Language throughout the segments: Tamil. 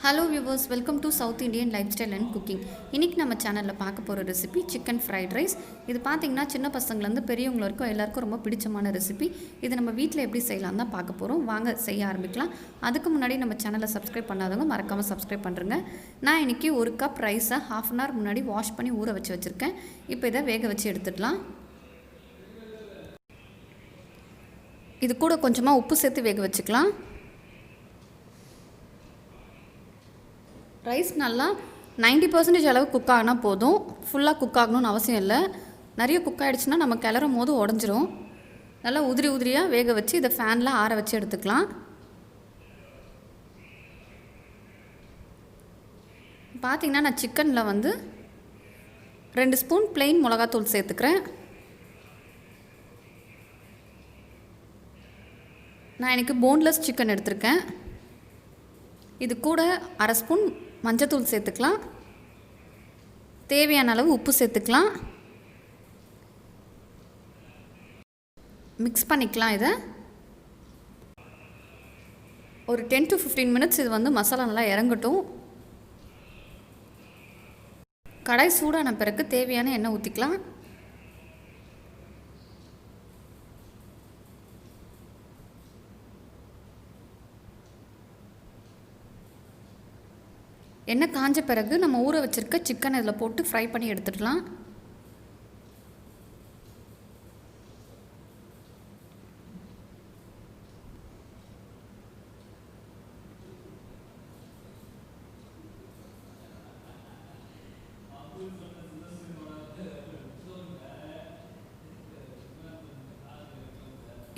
Hello viewers, welcome to south Indian life style and cooking. இன்றைக்கி நம்ம சேனலில் பார்க்க போகிற ரெசிபி சிக்கன் ஃப்ரைட் ரைஸ். இது பார்த்திங்கன்னா சின்ன பசங்கள்லேருந்து பெரியவங்க வரைக்கும் எல்லாருக்கும் ரொம்ப பிடிச்சமான ரெசிபி. இது நம்ம வீட்டில் எப்படி செய்யலாம் தான் பார்க்க போகிறோம். வாங்க செய்ய ஆரம்பிக்கலாம். அதுக்கு முன்னாடி நம்ம சேனலை சப்ஸ்கிரைப் பண்ணாதவங்க மறக்காமல் சப்ஸ்கிரைப் பண்ணுறேங்க. நான் இன்றைக்கி ஒரு கப் ரைஸை ½ hour முன்னாடி வாஷ் பண்ணி ஊற வச்சுருக்கேன். இப்போ இதை வேக வச்சு எடுத்துடலாம். இது கூட கொஞ்சமாக உப்பு சேர்த்து வேக வச்சுக்கலாம். ரைஸ் நல்லா 90% அளவு குக் ஆகினா போதும். ஃபுல்லாக குக் ஆகணும்னு அவசியம் இல்லை. நிறைய குக் ஆகிடுச்சுன்னா நம்ம கிளறும் போது உடஞ்சிரும். நல்லா உதிரியாக வேக வச்சு இதை ஃபேனில் ஆற வச்சு எடுத்துக்கலாம். பார்த்திங்கன்னா நான் சிக்கனில் 2 ஸ்பூன் ப்ளெயின் மிளகாத்தூள் சேர்த்துக்கிறேன். நான் எனக்கு போன்லெஸ் சிக்கன் எடுத்திருக்கேன். இது கூட ½ ஸ்பூன் மஞ்சத்தூள் சேர்த்துக்கலாம். தேவையான அளவு உப்பு சேர்த்துக்கலாம். மிக்ஸ் பண்ணிக்கலாம். இதை ஒரு 10 to 15 minutes இது மசாலா நல்லா இறங்கட்டும். கடாய் சூடான பிறகு தேவையான எண்ணெய் ஊற்றிக்கலாம். எண்ணெய் காஞ்ச பிறகு நம்ம ஊற வச்சுருக்க சிக்கன் இதில் போட்டு ஃப்ரை பண்ணி எடுத்துடலாம்.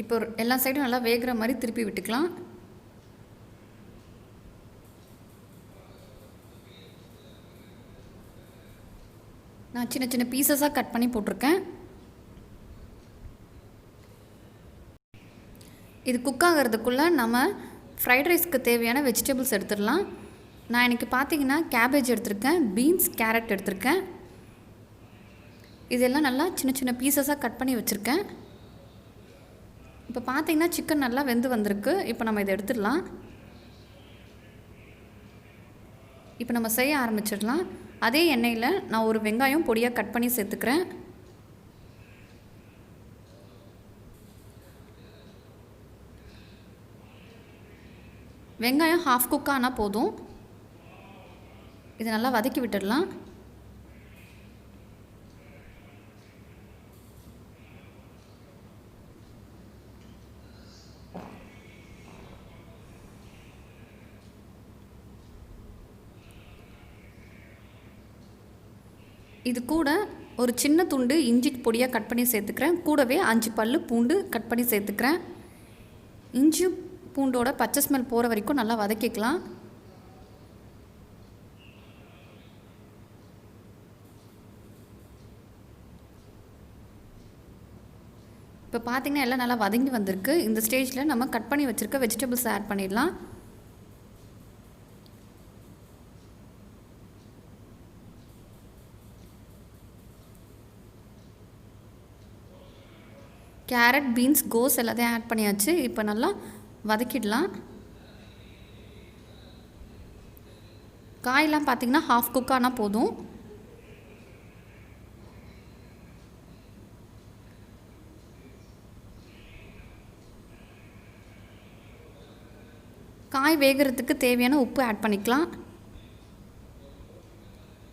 இப்போ எல்லா சைடும் நல்லா வேகிற மாதிரி திருப்பி விட்டுக்கலாம். நான் சின்ன சின்ன பீசஸாக கட் பண்ணி போட்டிருக்கேன். இது குக் ஆகிறதுக்குள்ளே நம்ம ஃப்ரைட் ரைஸ்க்கு தேவையான வெஜிடபிள்ஸ் எடுத்துடலாம். நான் இன்றைக்கி பார்த்திங்கன்னா கேபேஜ் எடுத்திருக்கேன், பீன்ஸ், கேரட் எடுத்திருக்கேன். இதெல்லாம் நல்லா சின்ன சின்ன பீசஸாக கட் பண்ணி வச்சுருக்கேன். இப்போ பார்த்திங்கன்னா சிக்கன் நல்லா வெந்து வந்திருக்கு. இப்போ நம்ம இதை எடுத்துடலாம். இப்போ நம்ம செய்ய ஆரம்பிச்சிடலாம். அதே எண்ணெயில் நான் ஒரு வெங்காயம் பொடியாக கட் பண்ணி சேர்த்துக்கிறேன். வெங்காயம் ½ குக் ஆனால் போதும். இதை நல்லா வதக்கி விட்டுடலாம். இது கூட ஒரு சின்ன துண்டு இஞ்சி பொடியாக கட் பண்ணி சேர்த்துக்கிறேன். கூடவே 5 பல்லு பூண்டு கட் பண்ணி சேர்த்துக்கிறேன். இஞ்சி பூண்டோட பச்சை ஸ்மெல் போகிற வரைக்கும் நல்லா வதக்கிக்கலாம். இப்போ பார்த்திங்கன்னா எல்லாம் நல்லா வதங்கி வந்திருக்கு. இந்த ஸ்டேஜில் நம்ம கட் பண்ணி வச்சுருக்க வெஜிடபிள்ஸ் ஆட் பண்ணிடலாம். கேரட், பீன்ஸ், கோஸ் எல்லாத்தையும் ஆட் பண்ணியாச்சு. இப்போ நல்லா வதக்கிடலாம். காயெல்லாம் பார்த்திங்கன்னா ½ குக் ஆனால் போதும். காய் வேகிறதுக்கு தேவையான உப்பு ஆட் பண்ணிக்கலாம்.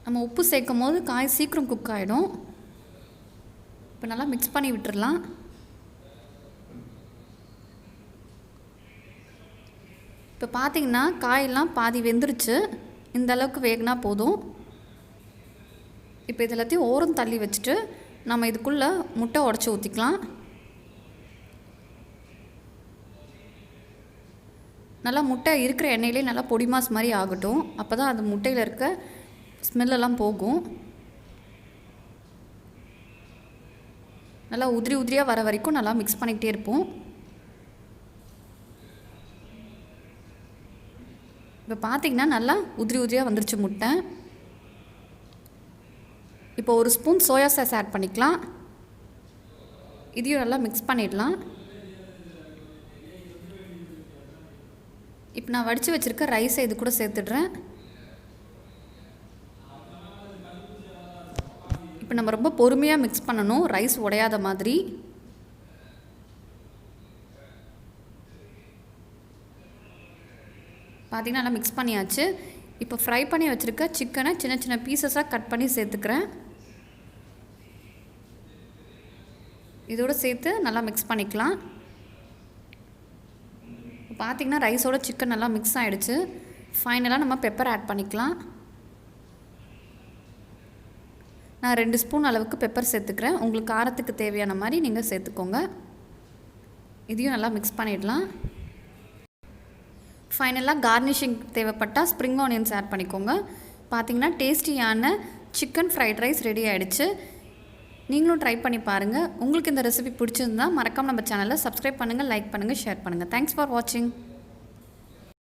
நம்ம உப்பு சேர்க்கும் போது காய் சீக்கிரம் குக் ஆகிடும். இப்போ நல்லா மிக்ஸ் பண்ணி விட்டுடலாம். இப்போ பார்த்திங்கன்னா காயெல்லாம் பாதி வெந்துருச்சு. இந்த அளவுக்கு வேகினா போதும். இப்போ இது எல்லாத்தையும் ஓரம் தள்ளி வச்சுட்டு நம்ம இதுக்குள்ளே முட்டை உடச்சி ஊற்றிக்கலாம். நல்லா முட்டை இருக்கிற எண்ணெயிலே நல்லா பொடி மாஸ் மாதிரி ஆகட்டும். அப்போ தான் அது முட்டையில் இருக்க ஸ்மெல்லெல்லாம் போகும். நல்லா உதிரியாக வர வரைக்கும் நல்லா மிக்ஸ் பண்ணிக்கிட்டே இருப்போம். இப்போ பார்த்திங்கன்னா நல்லா உதிரியாக வந்துருச்சு முட்டை. இப்போ ஒரு ஸ்பூன் சோயா சாஸ் ஆட் பண்ணிக்கலாம். இதையும் நல்லா மிக்ஸ் பண்ணிடலாம். இப்போ நான் வடித்து வச்சுருக்க ரைஸை இது கூட சேர்த்துடுறேன். இப்போ நம்ம ரொம்ப பொறுமையாக மிக்ஸ் பண்ணணும், ரைஸ் உடையாத மாதிரி. பார்த்திங்கன்னா நல்லா மிக்ஸ் பண்ணியாச்சு. இப்போ ஃப்ரை பண்ணி வச்சுருக்க சிக்கனை சின்ன சின்ன பீசஸாக கட் பண்ணி சேர்த்துக்கிறேன். இதோடு சேர்த்து நல்லா மிக்ஸ் பண்ணிக்கலாம். பார்த்திங்கன்னா ரைஸோட சிக்கன் நல்லா மிக்ஸ் ஆகிடுச்சு. ஃபைனலாக நம்ம பெப்பர் ஆட் பண்ணிக்கலாம். நான் 2 ஸ்பூன் அளவுக்கு பெப்பர் சேர்த்துக்கிறேன். உங்களுக்கு காரத்துக்கு தேவையான மாதிரி நீங்கள் சேர்த்துக்கோங்க. இதையும் நல்லா மிக்ஸ் பண்ணிடலாம். ஃபைனலாக கார்னிஷிங் தேவைப்பட்டால் ஸ்ப்ரிங் ஆனியன்ஸ் ஆட் பண்ணிக்கோங்க. பார்த்திங்கன்னா டேஸ்டியான சிக்கன் ஃப்ரைட் ரைஸ் ரெடி ஆகிடுச்சு. நீங்களும் ட்ரை பண்ணி பாருங்கள். உங்களுக்கு இந்த ரெசிபி பிடிச்சிருந்தா மறக்காமல் நம்ம சேனலை சப்ஸ்கிரைப் பண்ணுங்கள், லைக் பண்ணுங்கள், ஷேர் பண்ணுங்கள். தேங்க்ஸ் ஃபார் வாட்சிங்.